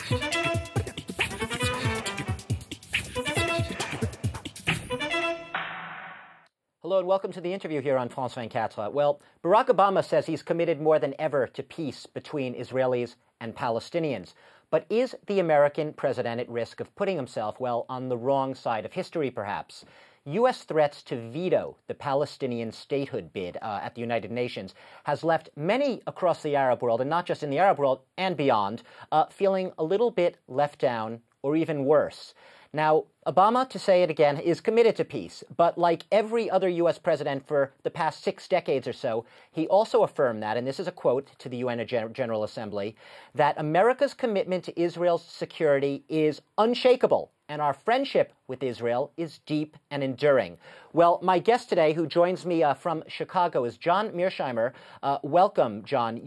Hello and welcome to the interview here on France 24. Well, Barack Obama says he's committed more than ever to peace between Israelis and Palestinians. But is the American president at risk of putting himself, well, on the wrong side of history, perhaps? U.S. threats to veto the Palestinian statehood bid at the United Nations has left many across the Arab world, and not just in the Arab world and beyond, feeling a little bit left down or even worse. Now, Obama, to say it again, is committed to peace, but like every other U.S. president for the past 6 decades or so, he also affirmed that, and this is a quote to the UN General Assembly, that America's commitment to Israel's security is unshakable, and our friendship with Israel is deep and enduring. Well, my guest today, who joins me from Chicago, is John Mearsheimer. Welcome, John.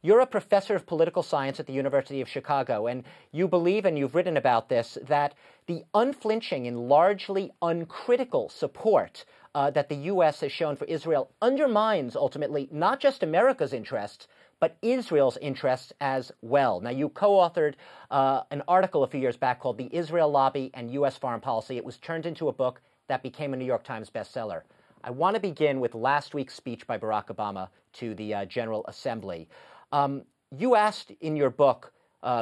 You're a professor of political science at the University of Chicago, and you believe, and you've written about this, that the unflinching and largely uncritical support that the U.S. has shown for Israel undermines, ultimately, not just America's interests, but Israel's interests as well. Now, you co-authored an article a few years back called The Israel Lobby and U.S. Foreign Policy. It was turned into a book that became a New York Times bestseller. I want to begin with last week's speech by Barack Obama to the General Assembly. You asked in your book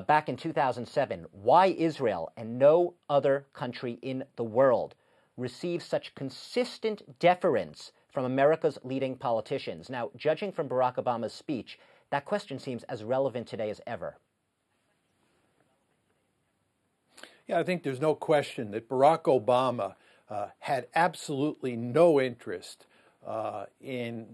back in 2007 why Israel and no other country in the world receives such consistent deference from America's leading politicians. Now, judging from Barack Obama's speech, that question seems as relevant today as ever. Yeah, I think there's no question that Barack Obama had absolutely no interest in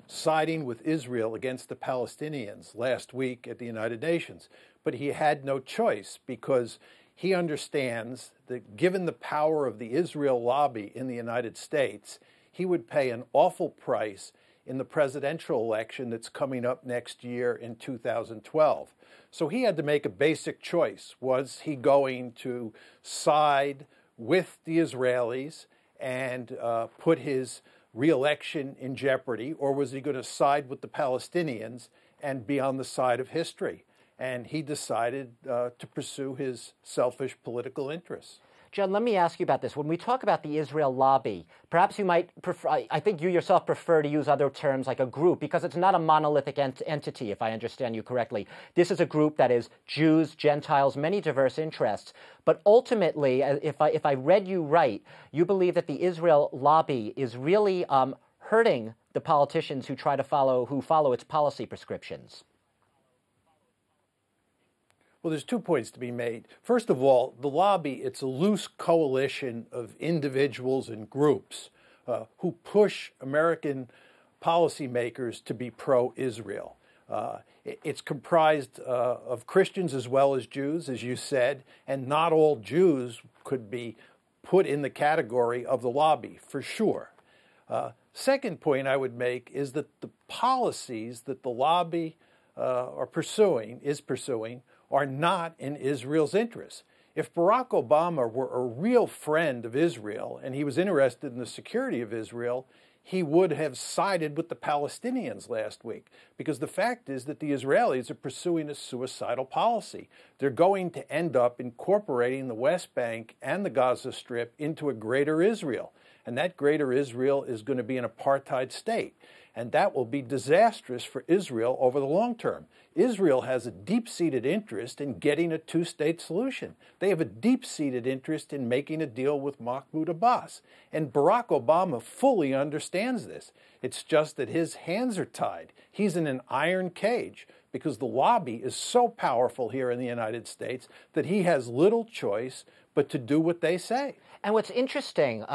siding with Israel against the Palestinians last week at the United Nations. But he had no choice because he understands that given the power of the Israel lobby in the United States, he would pay an awful price in the presidential election that's coming up next year in 2012. So he had to make a basic choice. Was he going to side with the Israelis and put his re-election in jeopardy, or was he going to side with the Palestinians and be on the side of history? And he decided to pursue his selfish political interests. John, let me ask you about this. When we talk about the Israel lobby, perhaps you might prefer, I think you yourself prefer to use other terms like a group, because it's not a monolithic entity, if I understand you correctly. This is a group that is Jews, Gentiles, many diverse interests. But ultimately, if I read you right, you believe that the Israel lobby is really hurting the politicians who follow its policy prescriptions. Well, there's 2 points to be made. First of all, the lobby, it's a loose coalition of individuals and groups who push American policymakers to be pro-Israel. It's comprised of Christians as well as Jews, as you said, and not all Jews could be put in the category of the lobby, for sure. Second point I would make is that the policies that the lobby is pursuing, are not in Israel's interests. If Barack Obama were a real friend of Israel and he was interested in the security of Israel, he would have sided with the Palestinians last week, because the fact is that the Israelis are pursuing a suicidal policy. They're going to end up incorporating the West Bank and the Gaza Strip into a greater Israel, and that greater Israel is going to be an apartheid state. And that will be disastrous for Israel over the long term. Israel has a deep-seated interest in getting a two-state solution. They have a deep-seated interest in making a deal with Mahmoud Abbas. And Barack Obama fully understands this. It's just that his hands are tied. He's in an iron cage because the lobby is so powerful here in the United States that he has little choice but to do what they say. And what's interesting,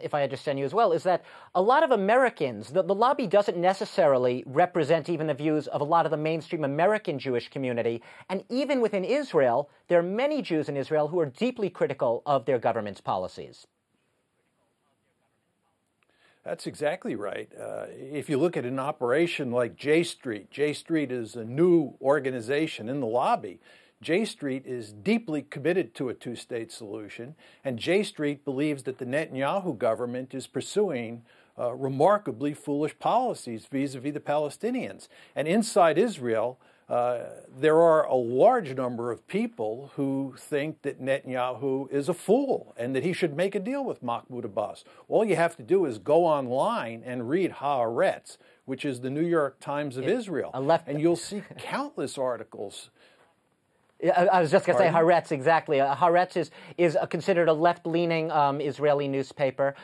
if I understand you as well, is that a lot of Americans, the lobby doesn't necessarily represent even the views of a lot of the mainstream American Jewish community. And even within Israel, there are many Jews in Israel who are deeply critical of their government's policies. That's exactly right. If you look at an operation like J Street is a new organization in the lobby. J Street is deeply committed to a two-state solution, and J Street believes that the Netanyahu government is pursuing remarkably foolish policies vis-a-vis the Palestinians. And inside Israel, there are a large number of people who think that Netanyahu is a fool and that he should make a deal with Mahmoud Abbas. All you have to do is go online and read Haaretz, which is the New York Times of Israel, and you'll see countless articles. I was just going to say Haaretz, exactly. Haaretz is considered a left-leaning Israeli newspaper.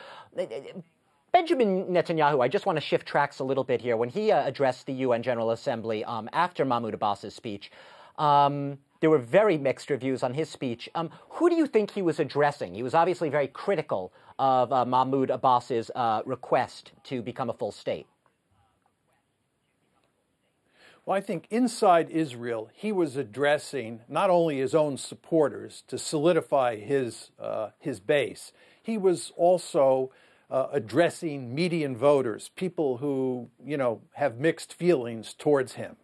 Benjamin Netanyahu, I just want to shift tracks a little bit here. When he addressed the UN General Assembly after Mahmoud Abbas's speech, there were very mixed reviews on his speech. Who do you think he was addressing? He was obviously very critical of Mahmoud Abbas's request to become a full state. Well, I think inside Israel, he was addressing not only his own supporters to solidify his base, he was also addressing median voters, people who, have mixed feelings towards him.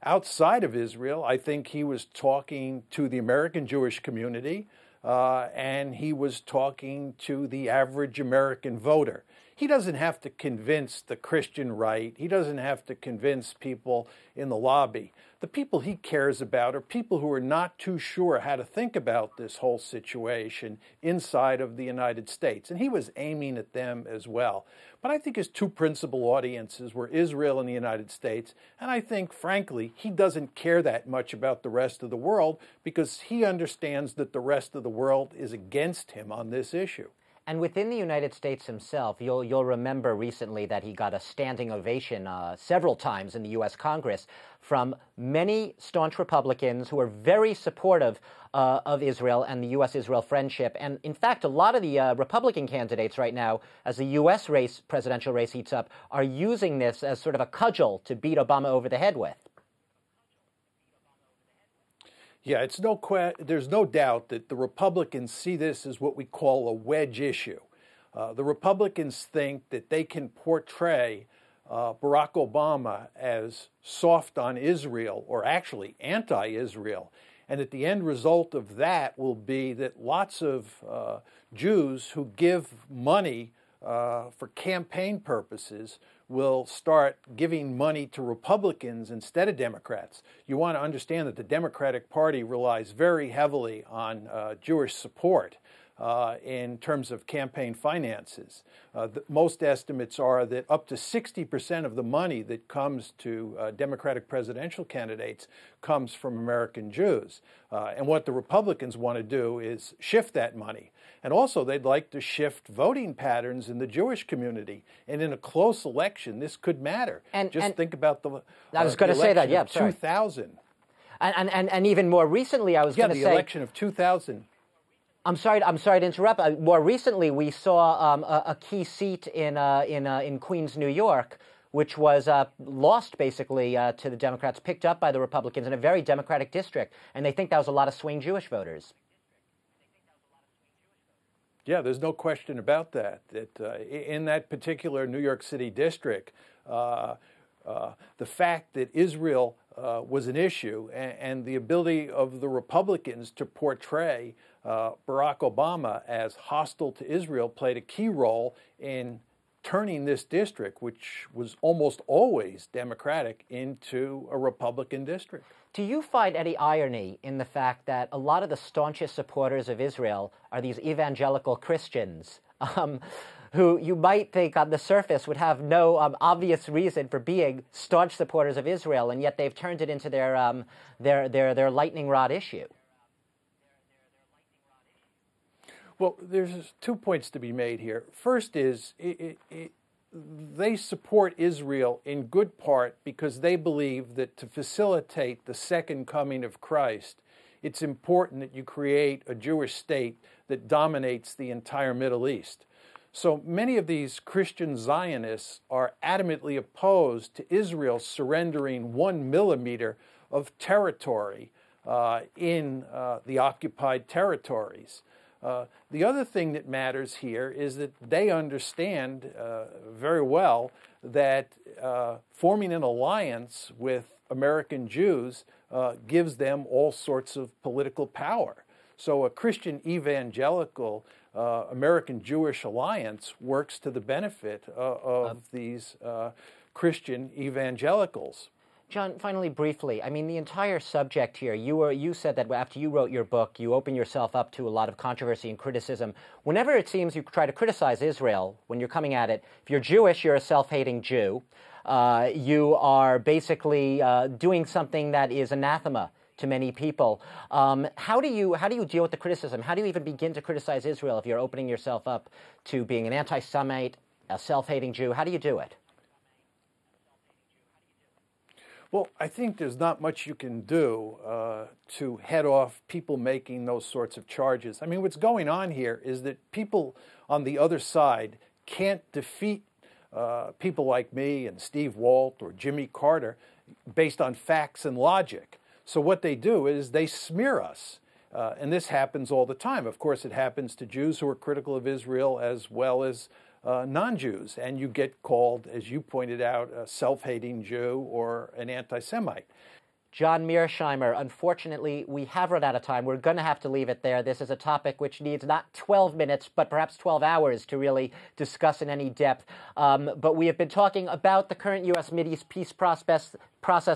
Outside of Israel, I think he was talking to the American Jewish community, and he was talking to the average American voter. He doesn't have to convince the Christian right. He doesn't have to convince people in the lobby. The people he cares about are people who are not too sure how to think about this whole situation inside of the United States. And he was aiming at them as well. But I think his two principal audiences were Israel and the United States. And I think, frankly, he doesn't care that much about the rest of the world because he understands that the rest of the world is against him on this issue. And within the United States himself, you'll remember recently that he got a standing ovation several times in the U.S. Congress from many staunch Republicans who are very supportive of Israel and the U.S.-Israel friendship. And in fact, a lot of the Republican candidates right now, as the U.S. presidential race heats up, are using this as sort of a cudgel to beat Obama over the head with. Yeah, there's no doubt that the Republicans see this as what we call a wedge issue. The Republicans think that they can portray Barack Obama as soft on Israel, or actually anti-Israel, and that the end result of that will be that lots of Jews who give money for campaign purposes will start giving money to Republicans instead of Democrats. You want to understand that the Democratic Party relies very heavily on Jewish support in terms of campaign finances. Most estimates are that up to 60% of the money that comes to Democratic presidential candidates comes from American Jews. And what the Republicans want to do is shift that money. And also, they'd like to shift voting patterns in the Jewish community. And in a close election, this could matter. Think about the I was going to say that, yeah, 2000. And even more recently, I was going to say... the election of 2000. I'm sorry to interrupt. More recently, we saw a key seat in Queens, New York, which was lost basically to the Democrats, picked up by the Republicans in a very Democratic district. And they think that was a lot of swing Jewish voters. Yeah, there's no question about that. In that particular New York City district, the fact that Israel was an issue and the ability of the Republicans to portray Barack Obama as hostile to Israel played a key role in turning this district, which was almost always Democratic, into a Republican district. Do you find any irony in the fact that a lot of the staunchest supporters of Israel are these evangelical Christians who you might think on the surface would have no obvious reason for being staunch supporters of Israel, and yet they've turned it into their lightning rod issue? Well, there's 2 points to be made here. First is they support Israel in good part because they believe that to facilitate the second coming of Christ, it's important that you create a Jewish state that dominates the entire Middle East. So many of these Christian Zionists are adamantly opposed to Israel surrendering 1 millimeter of territory in the occupied territories. The other thing that matters here is that they understand very well that forming an alliance with American Jews gives them all sorts of political power. So a Christian evangelical American Jewish alliance works to the benefit of these Christian evangelicals. John, finally, briefly, I mean, the entire subject here, you said that after you wrote your book, you opened yourself up to a lot of controversy and criticism. Whenever it seems you try to criticize Israel, when you're coming at it, if you're Jewish, you're a self-hating Jew. You are basically doing something that is anathema to many people. How do you deal with the criticism? How do you even begin to criticize Israel if you're opening yourself up to being an anti-Semite, a self-hating Jew? How do you do it? Well, I think there's not much you can do to head off people making those sorts of charges. I mean, what's going on here is that people on the other side can't defeat people like me and Steve Walt or Jimmy Carter based on facts and logic. So what they do is they smear us. And this happens all the time. Of course, it happens to Jews who are critical of Israel as well as non-Jews, and you get called, as you pointed out, a self-hating Jew or an anti-Semite. John Mearsheimer, unfortunately, we have run out of time. We're going to have to leave it there. This is a topic which needs not 12 minutes, but perhaps 12 hours to really discuss in any depth. But we have been talking about the current U.S. Mideast peace process,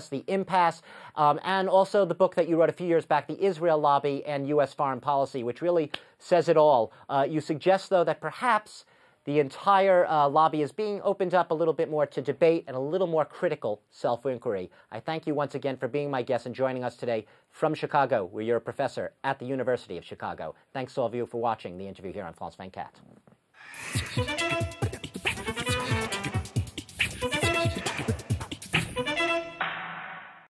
the impasse, and also the book that you wrote a few years back, The Israel Lobby and U.S. Foreign Policy, which really says it all. You suggest, though, that perhaps the entire lobby is being opened up a little bit more to debate and a little more critical self-inquiry. I thank you once again for being my guest and joining us today from Chicago, where you're a professor at the University of Chicago. Thanks to all of you for watching the interview here on France 24.